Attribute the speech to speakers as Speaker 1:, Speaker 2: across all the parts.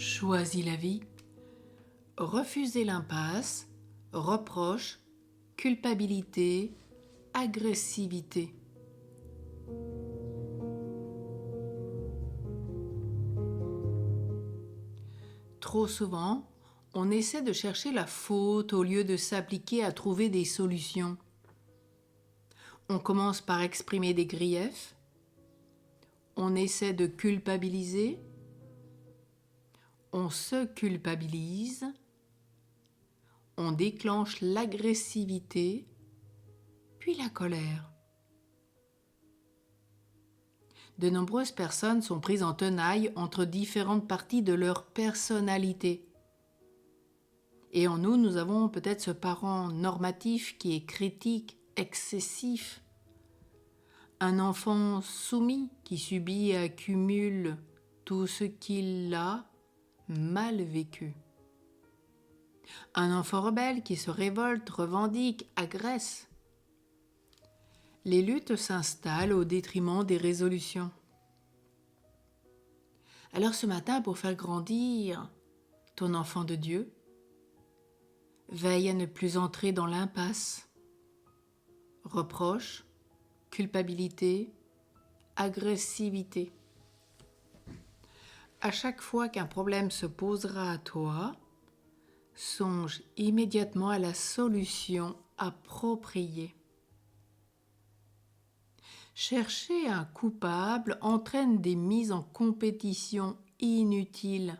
Speaker 1: choisis la vie, refuser l'impasse, reproche, culpabilité, agressivité. Trop souvent, on essaie de chercher la faute au lieu de s'appliquer à trouver des solutions. On commence par exprimer des griefs, on essaie de culpabiliser, on se culpabilise, on déclenche l'agressivité, puis la colère. De nombreuses personnes sont prises en tenaille entre différentes parties de leur personnalité. Et en nous, nous avons peut-être ce parent normatif qui est critique, excessif. Un enfant soumis qui subit et accumule tout ce qu'il a mal vécu. Un enfant rebelle qui se révolte, revendique, agresse. Les luttes s'installent au détriment des résolutions. Alors ce matin, pour faire grandir ton enfant de Dieu, veille à ne plus entrer dans l'impasse. Reproche, culpabilité, agressivité. À chaque fois qu'un problème se posera à toi, songe immédiatement à la solution appropriée. Chercher un coupable entraîne des mises en compétition inutiles,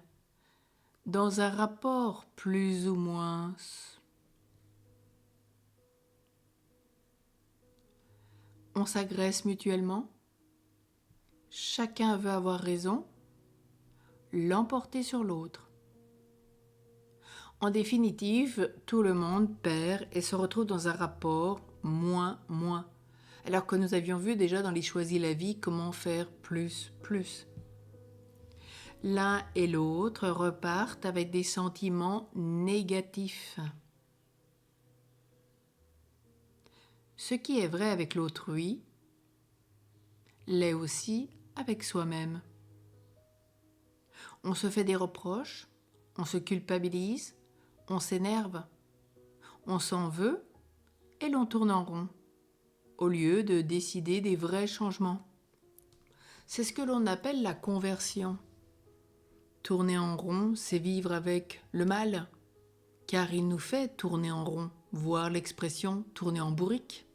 Speaker 1: dans un rapport plus ou moins. On s'agresse mutuellement, chacun veut avoir raison, l'emporter sur l'autre. En définitive, tout le monde perd et se retrouve dans un rapport moins. Alors que nous avions vu déjà dans les Choisis la vie comment faire plus. L'un et l'autre repartent avec des sentiments négatifs. Ce qui est vrai avec l'autrui l'est aussi avec soi-même. On se fait des reproches, on se culpabilise, on s'énerve, on s'en veut et l'on tourne en rond, au lieu de décider des vrais changements. C'est ce que l'on appelle la conversion. Tourner en rond, c'est vivre avec le mal, car il nous fait tourner en rond, voire l'expression tourner en bourrique.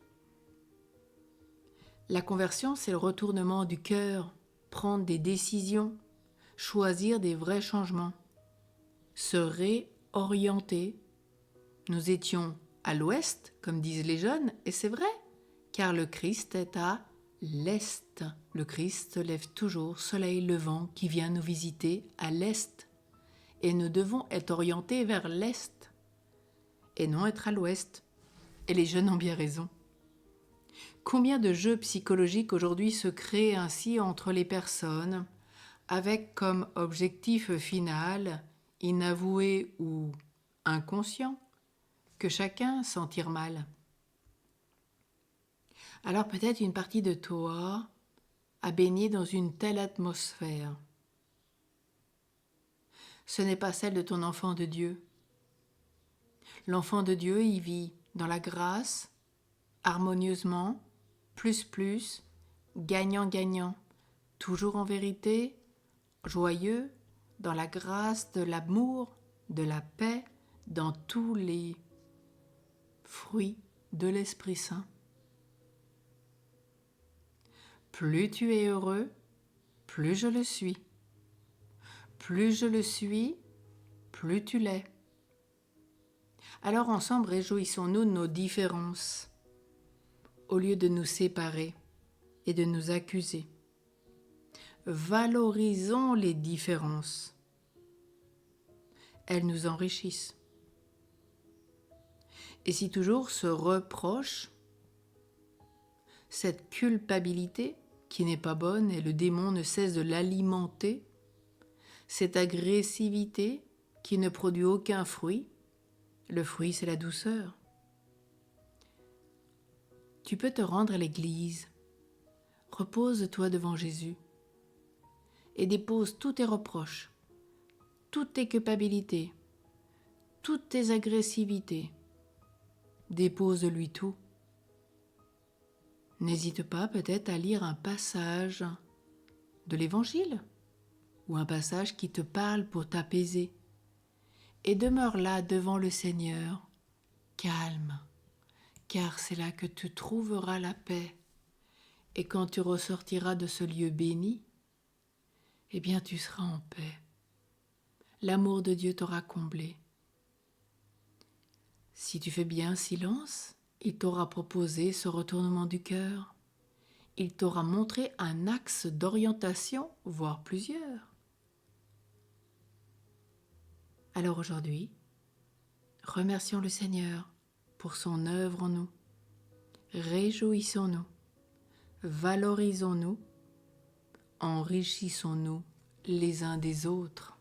Speaker 1: La conversion, c'est le retournement du cœur, prendre des décisions, choisir des vrais changements, se réorienter. Nous étions à l'ouest, comme disent les jeunes, et c'est vrai, car le Christ est à l'est. Le Christ se lève toujours, soleil levant, qui vient nous visiter à l'est. Et nous devons être orientés vers l'est, et non être à l'ouest. Et les jeunes ont bien raison. Combien de jeux psychologiques aujourd'hui se créent ainsi entre les personnes, avec comme objectif final, inavoué ou inconscient, que chacun s'en tire mal. Alors peut-être une partie de toi a baigné dans une telle atmosphère. Ce n'est pas celle de ton enfant de Dieu. L'enfant de Dieu y vit dans la grâce, harmonieusement, plus, gagnant, toujours en vérité, joyeux, dans la grâce de l'amour, de la paix, dans tous les fruits de l'Esprit Saint. Plus tu es heureux, plus je le suis. Plus je le suis, plus tu l'es. Alors ensemble, réjouissons-nous de nos différences, au lieu de nous séparer et de nous accuser. Valorisons les différences. Elles nous enrichissent. Et si toujours ce reproche, cette culpabilité qui n'est pas bonne et le démon ne cesse de l'alimenter, cette agressivité qui ne produit aucun fruit, le fruit c'est la douceur. Tu peux te rendre à l'église, repose-toi devant Jésus et dépose tous tes reproches, toutes tes culpabilités, toutes tes agressivités. Dépose-lui tout. N'hésite pas peut-être à lire un passage de l'Évangile ou un passage qui te parle pour t'apaiser. Et demeure là devant le Seigneur, calme, car c'est là que tu trouveras la paix. Et quand tu ressortiras de ce lieu béni, eh bien tu seras en paix. L'amour de Dieu t'aura comblé. Si tu fais bien silence, il t'aura proposé ce retournement du cœur. Il t'aura montré un axe d'orientation, voire plusieurs. Alors aujourd'hui, remercions le Seigneur pour son œuvre en nous. Réjouissons-nous, valorisons-nous, enrichissons-nous les uns des autres.